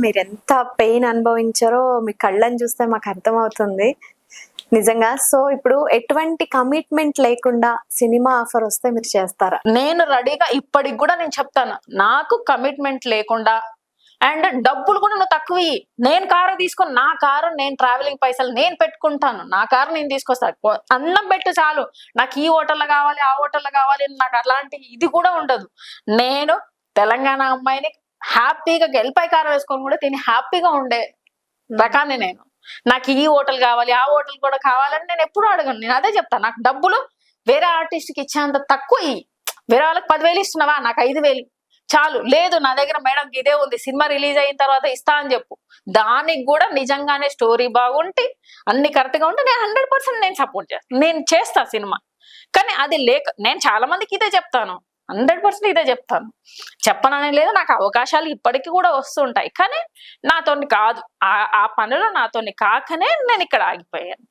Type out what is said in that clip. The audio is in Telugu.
మీరెంత పెయిన్ అనుభవించారో మీ కళ్ళని చూస్తే మాకు అర్థమవుతుంది. నిజంగా. సో, ఇప్పుడు ఎటువంటి కమిట్మెంట్ లేకుండా సినిమా ఆఫర్ వస్తే మీరు చేస్తారా? నేను రెడీగా ఇప్పటికి కూడా నేను చెప్తాను. నాకు కమిట్మెంట్ లేకుండా అండ్ డబ్బులు కూడా నువ్వు తక్కువ ఇయ్యి. నేను కారు తీసుకొని నా కారు నేను ట్రావెలింగ్ పైసలు నేను పెట్టుకుంటాను. నా కారు నేను తీసుకొస్తాను. అన్నం పెట్టు చాలు. నాకు ఈ హోటల్లో కావాలి, ఆ హోటల్లో కావాలి, నాకు అలాంటి ఇది కూడా ఉండదు. నేను తెలంగాణ అమ్మాయిని హ్యాపీగా గెలిపై కారు వేసుకొని కూడా తిని హ్యాపీగా ఉండే రకాన్ని నేను. నాకు ఈ హోటల్ కావాలి, ఆ హోటల్ కూడా కావాలని నేను ఎప్పుడు అడగను. నేను అదే చెప్తాను. నాకు డబ్బులు వేరే ఆర్టిస్ట్ కి ఇచ్చేంత తక్కువ ఇయ్యి. వేరే వాళ్ళకి 10,000 ఇస్తున్నావా, నాకు 5,000 చాలు. లేదు నా దగ్గర మేడం ఇదే ఉంది, సినిమా రిలీజ్ అయిన తర్వాత ఇస్తా అని చెప్పు. దానికి కూడా నిజంగానే స్టోరీ బాగుంటే అన్ని కరెక్ట్ గా ఉంటే నేను 100% నేను సపోర్ట్ చేస్తాను. నేను చేస్తా సినిమా. కానీ అది లేక నేను చాలా మందికి ఇదే చెప్తాను. 100% ఇదే చెప్తాను. చెప్పననే లేదు. నాకు అవకాశాలు ఇప్పటికీ కూడా వస్తుంటాయి. కానీ నాతోని కాదు. ఆ పనిలో నాతోని కాకనే నేను ఇక్కడ ఆగిపోయాను.